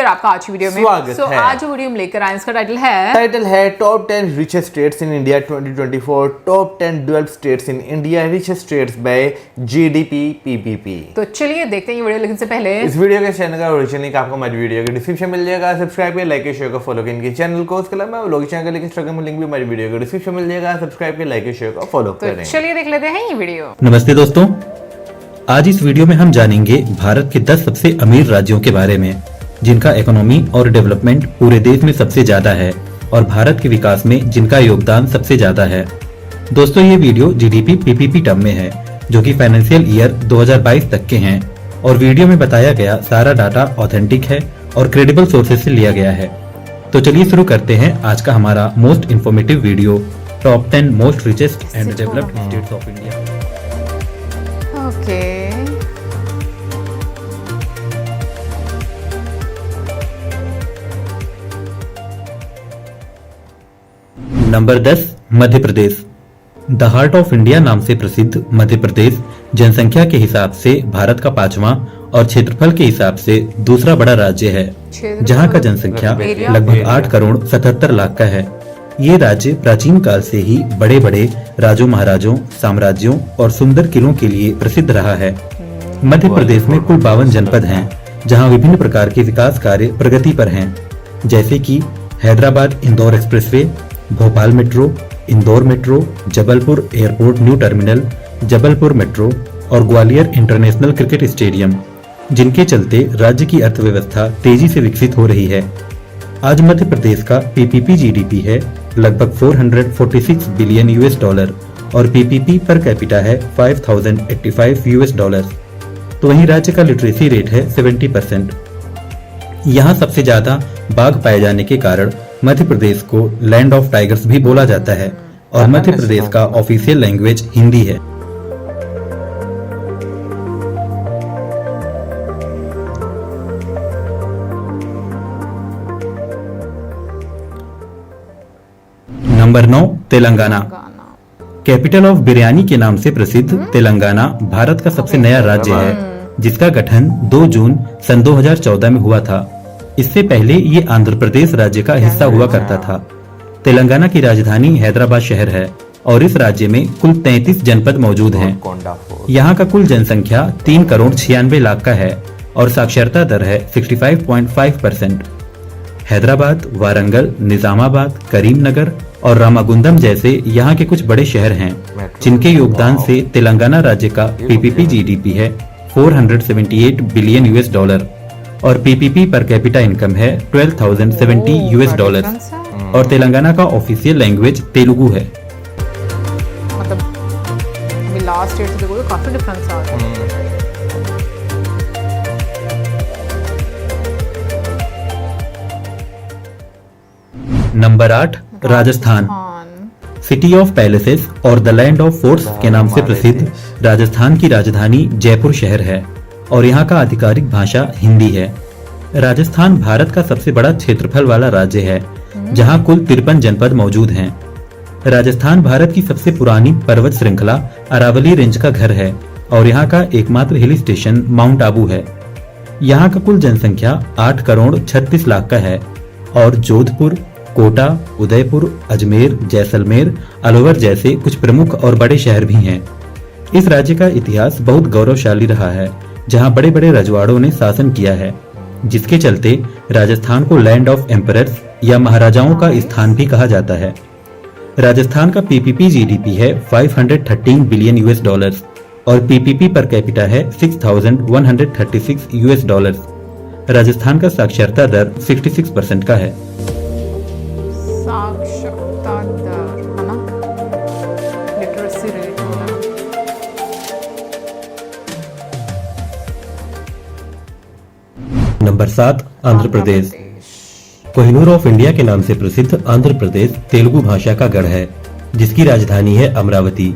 आपका आज की वीडियो में स्वागत है। आज जो वीडियो हम लेकर आए इसका टाइटल है top 10 richest states in India 2024, top 10 developed states in India, richest states by GDP PPP. तो चलिए देखते हैं ये वीडियो। लेकिन से पहले इस वीडियो के चैनल का ओरिजिनल लिंक आपको हमारी वीडियो के डिस्क्रिप्शन मिल जाएगा। सब्सक्राइब करें, लाइक शेयर को फॉलो करें इनके चैनल को। उसके अलावा लोग चैनल का इंस्टाग्राम लिंक भी हमारी वीडियो के डिस्क्रिप्शन मिल जाएगा। सब्सक्राइब करें, लाइक शेयर को फॉलो करें। चलिए देख लेते हैं ये वीडियो। नमस्ते दोस्तों, आज इस वीडियो में हम जानेंगे भारत के 10 सबसे अमीर राज्यों के बारे में जिनका इकोनॉमी और डेवलपमेंट पूरे देश में सबसे ज्यादा है और भारत के विकास में जिनका योगदान सबसे ज्यादा है। दोस्तों, ये वीडियो जीडीपी पीपीपी टर्म में है जो कि फाइनेंशियल ईयर 2022 तक के हैं और वीडियो में बताया गया सारा डाटा ऑथेंटिक है और क्रेडिबल सोर्सेज से लिया गया है। तो चलिए शुरू करते हैं आज का हमारा most informative video, top 10 most richest and developed states of India. Okay, number 10, Madhya Pradesh. The heart of India नाम से प्रसिद्ध मध्य प्रदेश जनसंख्या के हिसाब से भारत का 5वां और क्षेत्रफल के हिसाब से दूसरा बड़ा राज्य है, जहां का जनसंख्या लगभग 8 करोड़ 77 लाख का है। ये राज्य प्राचीन काल से ही बड़े बड़े राजों महाराजों, साम्राज्यों और सुंदर किलों के लिए प्रसिद्ध रहा है। मध्य प्रदेश में कुल 52 जनपद हैं, जहां विभिन्न प्रकार के विकास कार्य प्रगति पर हैं, जैसे कि Hyderabad Indore expressway, Bhopal metro, Indore metro, Jabalpur airport new terminal, Jabalpur metro और ग्वालियर इंटरनेशनल क्रिकेट स्टेडियम, जिनके चलते राज्य की अर्थव्यवस्था तेजी से विकसित हो रही है। आज मध्य प्रदेश का पीपीपी जीडीपी है लगभग 446 बिलियन यूएस डॉलर और पीपीपी पर कैपिटा है 5085 यूएस डॉलर। तो वहीं राज्य का लिटरेसी रेट है 70%। यहाँ सबसे ज्यादा बाघ पाए जाने के कारण मध्य प्रदेश को लैंड ऑफ टाइगर्स भी बोला जाता है और मध्य प्रदेश का ऑफिशियल लैंग्वेज हिंदी है। Number 9, Telangana. Capital of biryani के नाम से प्रसिद्ध तेलंगाना भारत का सबसे नया राज्य है, जिसका गठन 2 जून सन 2014 में हुआ था। इससे पहले ये आंध्र प्रदेश राज्य का हिस्सा हुआ करता था। तेलंगाना की राजधानी हैदराबाद शहर है और इस राज्य में कुल 33 जनपद मौजूद हैं। यहाँ का कुल जनसंख्या 3 करोड़ 96 लाख का है और साक्षरता दर है 65.5%। हैदराबाद, वारंगल, निजामाबाद, करीमनगर और रामागुंडम जैसे यहाँ के कुछ बड़े शहर हैं, जिनके योगदान से तेलंगाना राज्य का पीपीपी जीडीपी है 478 बिलियन यूएस डॉलर और पीपीपी पर कैपिटा इनकम है 12,070 यूएस डॉलर और तेलंगाना का ऑफिशियल लैंग्वेज तेलुगु है। मतलब लास्ट ईयर से देखो तो काफी डिफरेंस आ रहा है। Number 8, Rajasthan. City of palaces और द लैंड ऑफ फोर्ट्स के नाम से प्रसिद्ध राजस्थान की राजधानी जयपुर शहर है और यहाँ का आधिकारिक भाषा हिंदी है। राजस्थान भारत का सबसे बड़ा क्षेत्रफल वाला राज्य है, जहाँ कुल 53 जनपद मौजूद हैं। राजस्थान भारत की सबसे पुरानी पर्वत श्रृंखला अरावली रेंज का घर है और यहाँ का एकमात्र हिल स्टेशन माउंट आबू है। यहाँ का कुल जनसंख्या 8 करोड़ 36 लाख का है और जोधपुर, कोटा, उदयपुर, अजमेर, जैसलमेर, अलवर जैसे कुछ प्रमुख और बड़े शहर भी हैं। इस राज्य का इतिहास बहुत गौरवशाली रहा है, जहां बड़े बड़े रजवाड़ों ने शासन किया है, जिसके चलते राजस्थान को लैंड ऑफ एम्परर्स या महाराजाओं का स्थान भी कहा जाता है। राजस्थान का पीपीपी जीडीपी है 513 बिलियन यूएस डॉलर्स और पीपीपी पर कैपिटा है 6,136 यूएस डॉलर्स। राजस्थान का साक्षरता दर 66% का है। साक्षरता दर है ना, लिटरेसी रेट होना। Number 7, Andhra Pradesh. Kohinoor of India के नाम से प्रसिद्ध आंध्र प्रदेश तेलुगु भाषा का गढ़ है, जिसकी राजधानी है अमरावती।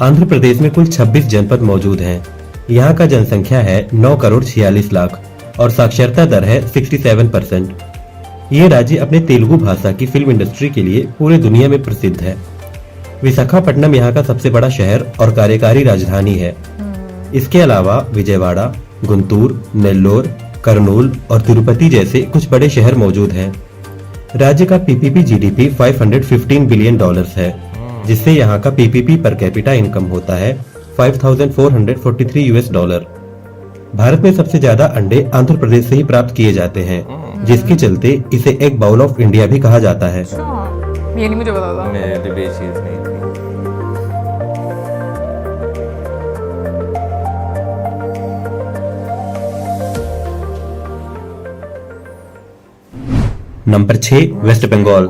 आंध्र प्रदेश में कुल 26 जनपद मौजूद हैं। यहाँ का जनसंख्या है 9 करोड़ 46 लाख और साक्षरता दर है 67%। ये राज्य अपने तेलुगु भाषा की फिल्म इंडस्ट्री के लिए पूरे दुनिया में प्रसिद्ध है। विशाखापट्टनम यहाँ का सबसे बड़ा शहर और कार्यकारी राजधानी है। इसके अलावा विजयवाड़ा, गुंटूर, नेल्लोर, करनूल और तिरुपति जैसे कुछ बड़े शहर मौजूद हैं। राज्य का पीपीपी जीडीपी 515 बिलियन डॉलर्स है, जिससे यहाँ का पीपीपी पर कैपिटा इनकम होता है 5,443 यूएस डॉलर। भारत में सबसे ज्यादा अंडे आंध्र प्रदेश से ही प्राप्त किए जाते हैं, जिसके चलते इसे एग बाउल ऑफ इंडिया भी कहा जाता है। अच्छा, ये नहीं मुझे पता था। मेरे लिए भी ये चीज नहीं थी। Number 6 West Bengal.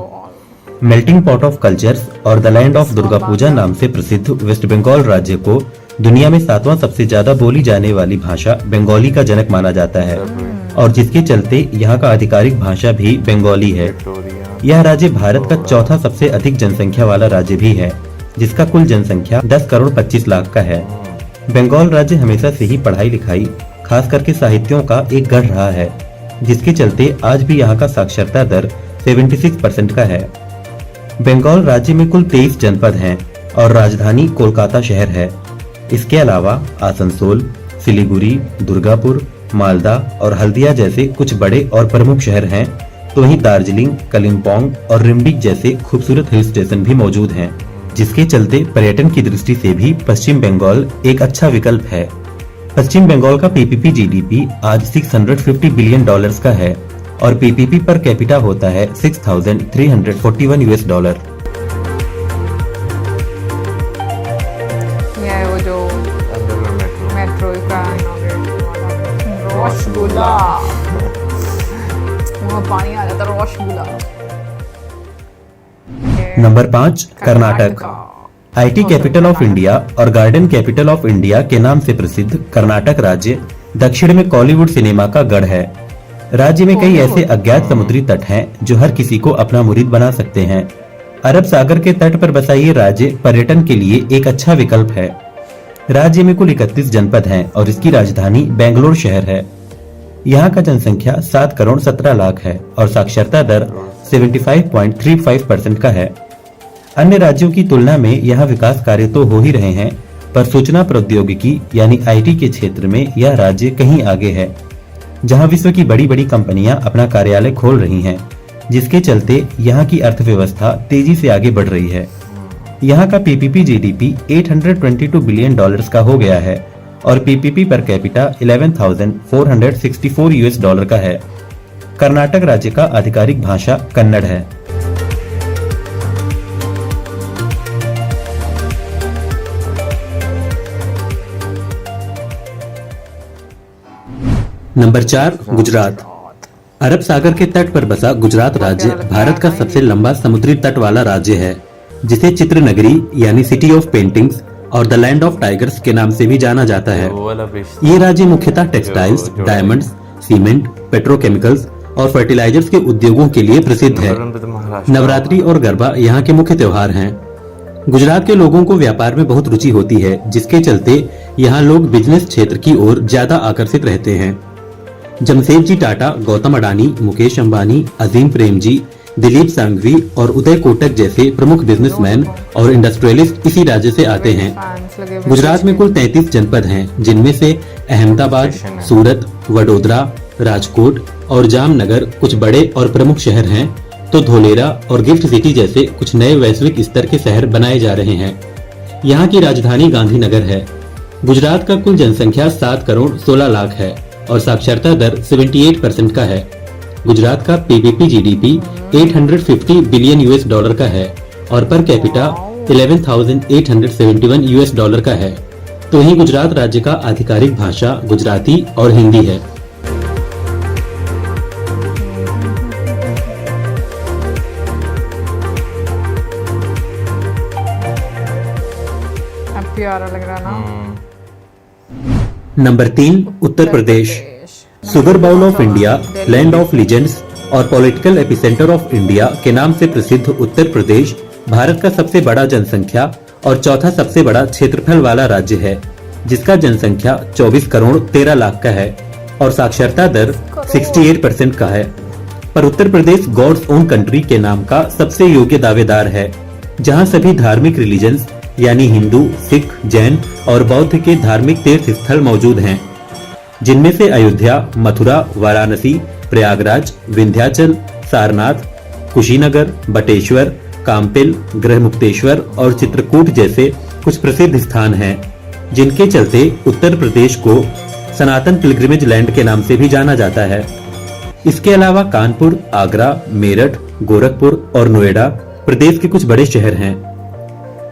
Melting pot of cultures और the land of Durga Puja नाम से प्रसिद्ध वेस्ट बंगाल राज्य को दुनिया में 7वां सबसे ज्यादा बोली जाने वाली भाषा बंगाली का जनक माना जाता है, और जिसके चलते यहाँ का आधिकारिक भाषा भी बंगाली है। यह राज्य भारत का चौथा सबसे अधिक जनसंख्या वाला राज्य भी है, जिसका कुल जनसंख्या 10 करोड़ 25 लाख का है। बंगाल राज्य हमेशा से ही पढ़ाई लिखाई, खास करके साहित्यों का एक गढ़ रहा है, जिसके चलते आज भी यहाँ का साक्षरता दर 76% का है। बंगाल राज्य में कुल 23 जनपद हैं और राजधानी कोलकाता शहर है। इसके अलावा आसनसोल, सिलीगुड़ी, दुर्गापुर, मालदा और हल्दिया जैसे कुछ बड़े और प्रमुख शहर हैं, तो वहीं दार्जिलिंग, कलिम्पोंग और रिम्बिक जैसे खूबसूरत हिल स्टेशन भी मौजूद हैं, जिसके चलते पर्यटन की दृष्टि से भी पश्चिम बंगाल एक अच्छा विकल्प है। पश्चिम बंगाल का पीपीपी जीडीपी आज 650 बिलियन डॉलर्स का है और पीपीपी पर कैपिटा होता है 6,341 यूएस डॉलर। ये है वो जो मेट्रो का रसगुल्ला, वहाँ पानी आ जाता है, rasgulla. Number 5 Karnataka. IT capital of India और गार्डन कैपिटल ऑफ इंडिया के नाम से प्रसिद्ध कर्नाटक राज्य दक्षिण में कॉलीवुड सिनेमा का गढ़ है। राज्य में कई ऐसे अज्ञात समुद्री तट हैं जो हर किसी को अपना मुरीद बना सकते हैं। अरब सागर के तट पर बसा ये राज्य पर्यटन के लिए एक अच्छा विकल्प है। राज्य में कुल 31 जनपद हैं और इसकी राजधानी बेंगलोर शहर है। यहाँ का जनसंख्या 7 करोड़ 17 लाख है और साक्षरता दर 75.35% का है। अन्य राज्यों की तुलना में यहाँ विकास कार्य तो हो ही रहे हैं, पर सूचना प्रौद्योगिकी यानी आईटी के क्षेत्र में यह राज्य कहीं आगे है, जहाँ विश्व की बड़ी बड़ी कंपनियां अपना कार्यालय खोल रही हैं, जिसके चलते यहाँ की अर्थव्यवस्था तेजी से आगे बढ़ रही है। यहाँ का पीपीपी जीडीपी 822 बिलियन डॉलर्स का हो गया है और PPP per capita 11,464 US dollar का है। कर्नाटक राज्य का आधिकारिक भाषा कन्नड़ है। नंबर 4 गुजरात। अरब सागर के तट पर बसा गुजरात राज्य भारत का सबसे लंबा समुद्री तट वाला राज्य है, जिसे चित्र नगरी यानी सिटी ऑफ पेंटिंग्स और द लैंड ऑफ टाइगर्स के नाम से भी जाना जाता है। ये राज्य मुख्यतः टेक्सटाइल्स, डायमंड्स, सीमेंट, पेट्रोकेमिकल्स और फर्टिलाइजर्स के उद्योगों के लिए प्रसिद्ध है। नवरात्रि और गरबा यहाँ के मुख्य त्योहार हैं। गुजरात के लोगों को व्यापार में बहुत रुचि होती है, जिसके चलते यहाँ लोग बिजनेस क्षेत्र की ओर ज्यादा आकर्षित रहते हैं। जमशेदजी टाटा, गौतम अडानी, मुकेश अंबानी, अजीम प्रेमजी, दिलीप सांघवी और उदय कोटक जैसे प्रमुख बिजनेसमैन और इंडस्ट्रियलिस्ट इसी राज्य से आते हैं। गुजरात में कुल 33 जनपद हैं, जिनमें से अहमदाबाद, सूरत, वडोदरा, राजकोट और जामनगर कुछ बड़े और प्रमुख शहर हैं, तो धोलेरा और गिफ्ट सिटी जैसे कुछ नए वैश्विक स्तर के शहर बनाए जा रहे हैं। यहाँ की राजधानी गांधीनगर है। गुजरात का कुल जनसंख्या 7 करोड़ 16 लाख है और साक्षरता दर 78% का है। गुजरात का PPP GDP 850 billion US dollar का है और पर कैपिटा 11,871 यूएस डॉलर का है। तो वहीं गुजरात राज्य का आधिकारिक भाषा गुजराती और हिंदी है। प्यारा लग रहा ना। Number 3 Uttar Pradesh. Sugar bowl of India, land of legends और पॉलिटिकल एपिसेंटर ऑफ इंडिया के नाम से प्रसिद्ध उत्तर प्रदेश भारत का सबसे बड़ा जनसंख्या और चौथा सबसे बड़ा क्षेत्रफल वाला राज्य है, जिसका जनसंख्या 24 करोड़ 13 लाख का है और साक्षरता दर 68% का है। पर Uttar Pradesh God's own country के नाम का सबसे योग्य दावेदार है, जहां सभी धार्मिक रिलीजन्स यानी हिंदू, सिख, जैन और बौद्ध के धार्मिक तीर्थ स्थल मौजूद हैं। जिनमें से अयोध्या, मथुरा, वाराणसी, प्रयागराज, विंध्याचल, सारनाथ, कुशीनगर, बटेश्वर, काम्पिल, गृहमुक्तेश्वर और चित्रकूट जैसे कुछ प्रसिद्ध स्थान हैं, जिनके चलते उत्तर प्रदेश को सनातन पिलग्रिमेज लैंड के नाम से भी जाना जाता है। इसके अलावा कानपुर, आगरा, मेरठ, गोरखपुर और नोएडा प्रदेश के कुछ बड़े शहर हैं।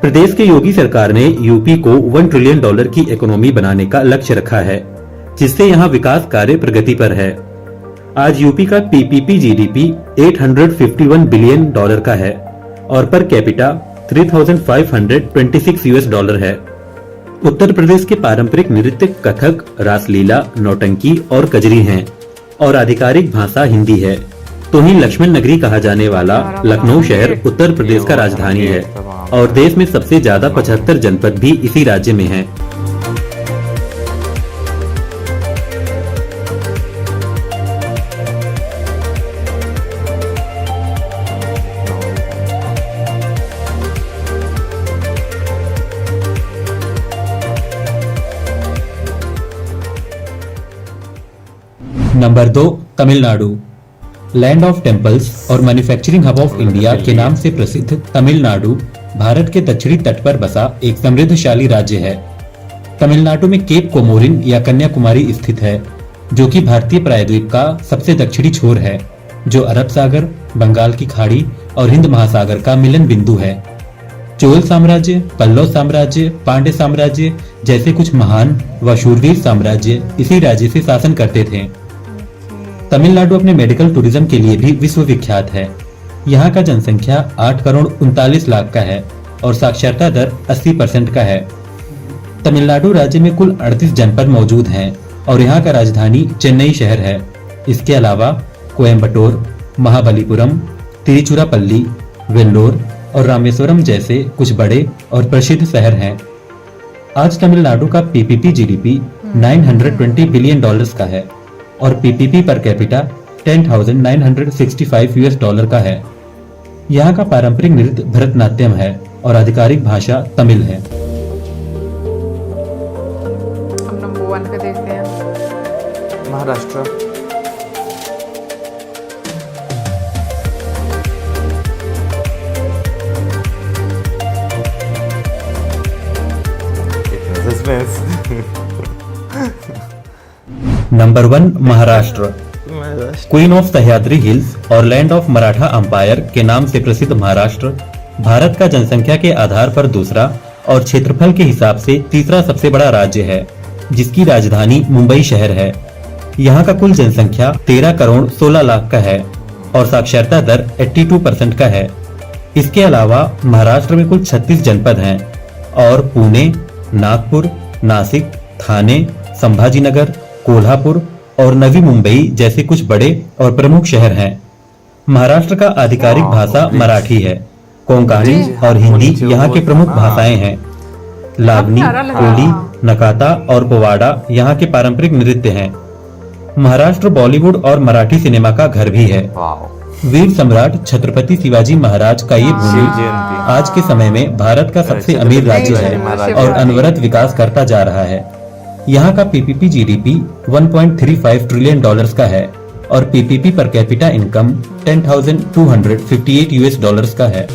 प्रदेश की योगी सरकार ने यूपी को $1 ट्रिलियन की इकोनॉमी बनाने का लक्ष्य रखा है, जिससे यहाँ विकास कार्य प्रगति पर है। आज यूपी का पीपीपी जीडीपी $851 बिलियन का है और पर कैपिटा $3,526 है। उत्तर प्रदेश के पारंपरिक नृत्य कथक, रासलीला, नौटंकी और कजरी हैं और आधिकारिक भाषा हिंदी है। तो ही लक्ष्मण नगरी कहा जाने वाला लखनऊ शहर उत्तर प्रदेश का राजधानी है और देश में सबसे ज्यादा 75 जनपद भी इसी राज्य में हैं। Number 2, Tamil Nadu. Land of temples और मैन्युफैक्चरिंग हब ऑफ इंडिया के नाम से प्रसिद्ध तमिलनाडु भारत के दक्षिणी तट पर बसा एक समृद्धशाली राज्य है। तमिलनाडु में केप कोमोरिन या कन्याकुमारी स्थित है, जो कि भारतीय प्रायद्वीप का सबसे दक्षिणी छोर है, जो अरब सागर, बंगाल की खाड़ी और हिंद महासागर का मिलन बिंदु है। चोल साम्राज्य, पल्लव साम्राज्य, पांड्य साम्राज्य जैसे कुछ महान व शूरवीर साम्राज्य इसी राज्य से शासन करते थे। तमिलनाडु अपने मेडिकल टूरिज्म के लिए भी विश्व विख्यात है। यहाँ का जनसंख्या 8,39,00,000 का है और साक्षरता दर 80% का है। तमिलनाडु राज्य में कुल 38 जनपद मौजूद हैं और यहाँ का राजधानी चेन्नई शहर है। इसके अलावा कोयम्बटूर, महाबलीपुरम, तिरुचिरापल्ली, वेल्लोर और रामेश्वरम जैसे कुछ बड़े और प्रसिद्ध शहर हैं। आज तमिलनाडु का पीपीपी जीडीपी $920 बिलियन का है और पीपीपी पर कैपिटा $10,965 का है। यहाँ का पारंपरिक नृत्य भरतनाट्यम है और आधिकारिक भाषा तमिल है। हम नंबर 1 पे देखते हैं। Maharashtra. Number 1, Maharashtra. Queen of Sahyadri hills और लैंड ऑफ मराठा अंपायर के नाम से प्रसिद्ध महाराष्ट्र भारत का जनसंख्या के आधार पर दूसरा और क्षेत्रफल के हिसाब से तीसरा सबसे बड़ा राज्य है, जिसकी राजधानी मुंबई शहर है। यहाँ का कुल जनसंख्या 13,16,00,000 का है और साक्षरता दर 82% का है। इसके अलावा महाराष्ट्र में कुल 36 जनपद हैं और पुणे, नागपुर, नासिक, ठाणे, संभाजीनगर, कोल्हापुर और नवी मुंबई जैसे कुछ बड़े और प्रमुख शहर हैं। महाराष्ट्र का आधिकारिक भाषा मराठी है। कोंकणी और हिंदी यहाँ के प्रमुख भाषाएं हैं। लावनी, कोली, नकाता और पोवाड़ा यहाँ के पारंपरिक नृत्य हैं। महाराष्ट्र बॉलीवुड और मराठी सिनेमा का घर भी है। वीर सम्राट छत्रपति शिवाजी महाराज का ये भूमि आज के समय में भारत का सबसे अमीर राज्य है और अनवरत विकास करता जा रहा है। यहाँ का पीपीपी जीडीपी $1.35 ट्रिलियन का है और पीपीपी पर कैपिटा इनकम $10,258 का है।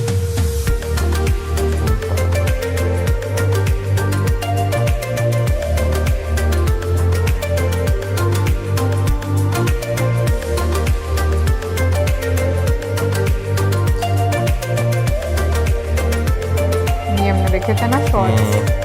ये हमने देखे थे ना शॉर्ट्स।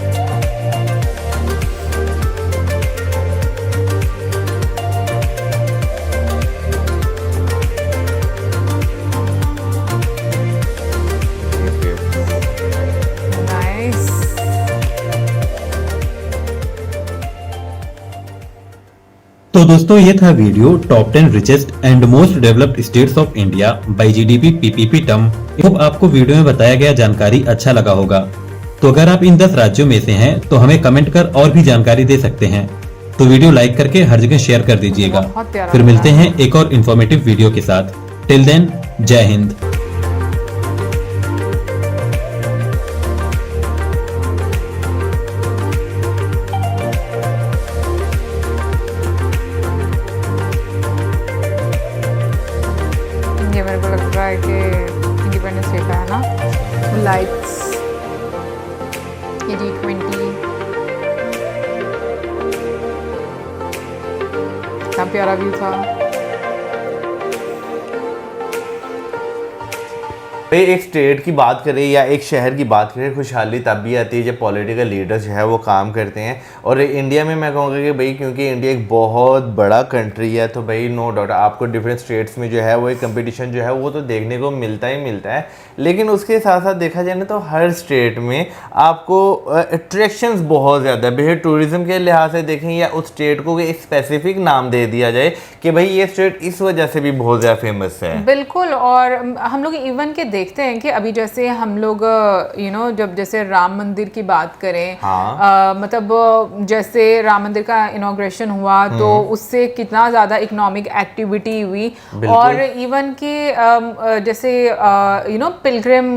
तो दोस्तों ये था video top 10 richest and most developed states of India by GDP PPP term. Hope आपको वीडियो में बताया गया जानकारी अच्छा लगा होगा। तो अगर आप इन 10 राज्यों में से हैं तो हमें कमेंट कर और भी जानकारी दे सकते हैं। तो वीडियो लाइक करके हर जगह शेयर कर दीजिएगा। फिर मिलते हैं एक और इन्फॉर्मेटिव वीडियो के साथ। टिल देन, जय हिंद। लाइट्स, ये G20, क्या प्यारा व्यू था। भाई एक स्टेट की बात करें या एक शहर की बात करें, खुशहाली तब भी आती है जब पॉलिटिकल लीडर्स जो है वो काम करते हैं। और इंडिया में मैं कहूँगा कि भाई क्योंकि इंडिया एक बहुत बड़ा कंट्री है, तो भाई नो डाउट आपको डिफरेंट स्टेट्स में जो है वो एक कंपटीशन जो है वो तो देखने को मिलता ही मिलता है। लेकिन उसके साथ साथ देखा जाए ना तो हर स्टेट में आपको अट्रैक्शंस बहुत ज़्यादा है। भाई टूरिज़्म के लिहाज से देखें या उस स्टेट को एक स्पेसिफिक नाम दे दिया जाए कि भाई ये स्टेट इस वजह से भी बहुत ज़्यादा फेमस है। बिल्कुल। और हम लोग इवन के देखते हैं कि अभी जैसे हम लोग जब जैसे राम मंदिर की बात करें, हाँ। मतलब जैसे राम मंदिर का इनॉग्रेशन हुआ तो उससे कितना ज़्यादा इकोनॉमिक एक्टिविटी हुई। और इवन के जैसे पिलग्रिम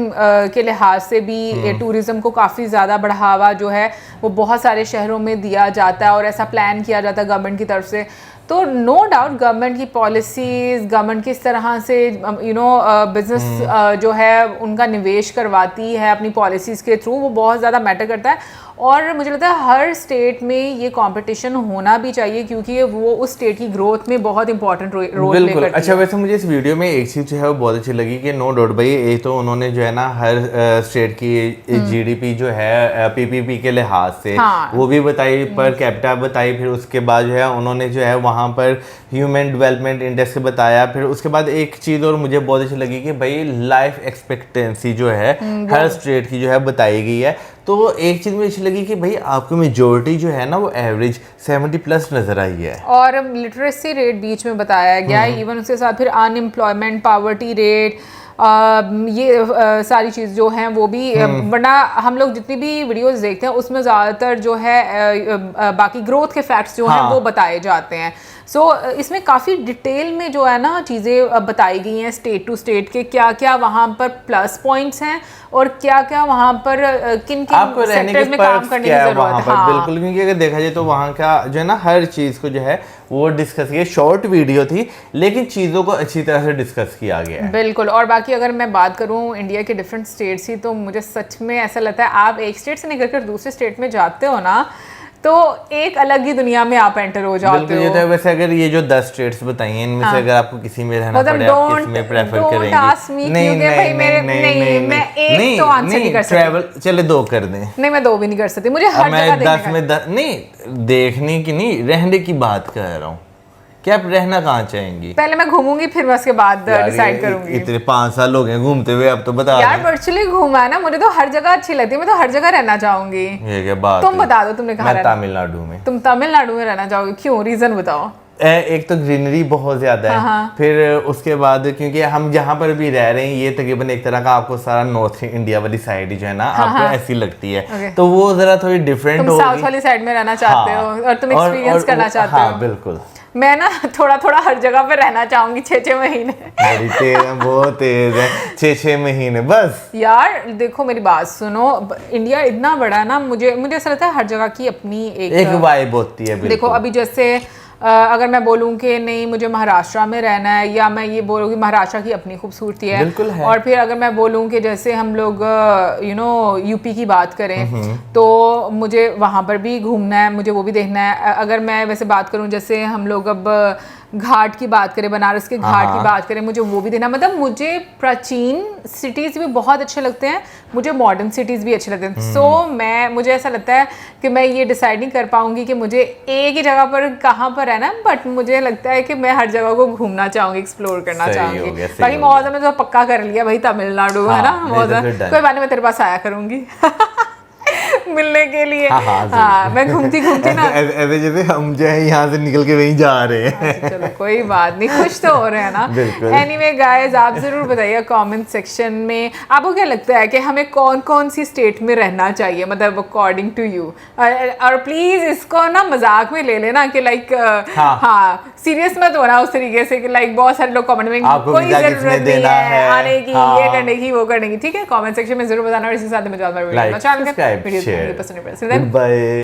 के लिहाज से भी टूरिज्म को काफ़ी ज़्यादा बढ़ावा जो है वो बहुत सारे शहरों में दिया जाता है और ऐसा प्लान किया जाता है गवर्नमेंट की तरफ से। तो नो डाउट गवर्नमेंट की पॉलिसीज, गवर्नमेंट किस तरह से बिजनेस जो है उनका निवेश करवाती है अपनी पॉलिसीज़ के थ्रू, वो बहुत ज़्यादा मैटर करता है। और मुझे लगता है हर स्टेट में ये कंपटीशन होना भी चाहिए क्योंकि वो उस स्टेट की ग्रोथ में बहुत इंपॉर्टेंट रोल प्ले करती है। अच्छा, वैसे मुझे इस वीडियो में एक चीज़ जो है वो बहुत अच्छी लगी कि नो डाउट भाई एक तो उन्होंने जो है ना हर स्टेट की जीडीपी जो है पीपीपी के लिहाज से वो भी बताई, पर कैपिटा बताई, फिर उसके बाद जो है उन्होंने जो है वहाँ पर ह्यूमन डेवलपमेंट इंडेक्स बताया। फिर उसके बाद एक चीज़ और मुझे बहुत अच्छी लगी कि भाई लाइफ एक्सपेक्टेंसी जो है हर स्टेट की जो है बताई गई है। तो एक चीज़ मुझे अच्छी लगी कि भाई आपको मेजोरिटी जो है ना वो एवरेज 70+ नजर आई है। और लिटरेसी रेट बीच में बताया गया है, इवन उसके साथ फिर अनएम्प्लॉयमेंट, पावर्टी रेट, ये सारी चीज़ जो हैं वो भी, वरना हम लोग जितनी भी वीडियोस देखते हैं उसमें ज़्यादातर जो है बाकी ग्रोथ के फैक्ट्स जो हैं वो बताए जाते हैं। सो इसमें काफ़ी डिटेल में जो है ना चीज़ें बताई गई हैं स्टेट टू स्टेट के, क्या क्या वहाँ पर प्लस पॉइंट्स हैं और क्या क्या वहाँ पर किन किन सेक्टर्स में काम करने की ज़रूरत है। बिल्कुल, क्योंकि अगर देखा जाए तो वहाँ का जो है ना हर चीज़ को जो है वो डिस्कस किया। शॉर्ट वीडियो थी लेकिन चीज़ों को अच्छी तरह से डिस्कस किया गया है। बिल्कुल। और बाकी अगर मैं बात करूँ इंडिया के डिफरेंट स्टेट्स की, तो मुझे सच में ऐसा लगता है आप एक स्टेट से निकल कर दूसरे स्टेट में जाते हो ना तो एक अलग ही दुनिया में आप एंटर हो जाते हो। तो वैसे अगर ये जो 10 स्टेट्स बताई हैं इनमें से अगर आपको किसी में रहना पड़े आप किस में प्रेफर करेंगे? मैं एक तो आंसर नहीं कर सकती। ट्रैवल चले 2 कर दें। नहीं, मैं 2 भी नहीं कर सकती, मुझे हर जगह देखने का। नहीं, देखने की नहीं, रहने की बात कर रहा हूँ कि आप रहना कहाँ चाहेंगी? पहले मैं घूमूंगी फिर मैं उसके बाद डिसाइड करूंगी। इतने 5 साल हो गए घूमते हुए, अब तो बता यार वर्चुअली घूमा है ना, मुझे तो हर जगह अच्छी लगती है, मैं तो हर जगह रहना चाहूंगी। ये क्या बात? तुम बता दो तुमने कहा? मैं तमिलनाडु में। तुम तमिलनाडु में रहना चाहोगे, क्यों? रीजन बताओ। एक तो ग्रीनरी बहुत ज्यादा है, फिर उसके बाद क्योंकि हम जहाँ पर भी रह रहे हैं ये तकरीबन एक तरह का आपको सारा नॉर्थ इंडिया वाली साइड जो है ना आपको ऐसी लगती है, तो वो जरा थोड़ी डिफरेंट होगी। साउथ वाली साइड में रहना चाहते हो और तुम एक्सपीरियंस करना चाहते हो। हाँ बिल्कुल। मैं ना थोड़ा थोड़ा हर जगह पे रहना चाहूंगी 6-6 महीने। बड़ी तेज है, बहुत तेज है, 6-6 महीने बस। यार देखो मेरी बात सुनो, इंडिया इतना बड़ा है ना, मुझे ऐसा लगता है हर जगह की अपनी एक वाइब होती है। देखो अभी जैसे अगर मैं बोलूँ कि नहीं मुझे महाराष्ट्र में रहना है, या मैं ये बोलूँ कि महाराष्ट्र की अपनी खूबसूरती है, बिल्कुल है। और फिर अगर मैं बोलूँ कि जैसे हम लोग यूपी की बात करें तो मुझे वहाँ पर भी घूमना है, मुझे वो भी देखना है। अगर मैं वैसे बात करूँ जैसे हम लोग अब घाट की बात करें, बनारस के घाट की बात करें, मुझे वो भी देखना। मतलब मुझे प्राचीन सिटीज़ भी बहुत अच्छे लगते हैं, मुझे मॉडर्न सिटीज़ भी अच्छे लगते हैं। सो मुझे ऐसा लगता है कि मैं ये डिसाइड नहीं कर पाऊंगी कि मुझे एक ही जगह पर कहाँ पर रहना, बट मुझे लगता है कि मैं हर जगह को घूमना चाहूँगी, एक्सप्लोर करना चाहूँगी। बाकी मौसम में तो पक्का कर लिया भाई, तमिलनाडु है ना मौसम, कोई बात नहीं, मैं तेरे पास आया करूँगी मिलने के लिए। हाँ मैं घूमती ना ऐसे जैसे हम जो है यहाँ से निकल के वहीं जा रहे हैं। चलो कोई बात नहीं, खुश तो हो रहे हैं ना। एनीवे गाइस, आप जरूर बताइए कमेंट सेक्शन में आपको क्या लगता है कि हमें कौन कौन सी स्टेट में रहना चाहिए, मतलब अकॉर्डिंग टू यू। और प्लीज इसको ना मजाक में ले लेना कि लाइक हाँ सीरियस मत होना उस तरीके से कि लाइक बहुत सारे लोग कमेंट में कोई जरूरत नहीं है आने की, ये करने की, वो करने की। ठीक है, कमेंट सेक्शन में जरूर बताना, और इसी साथ में चैनल को सब्सक्राइब Bye.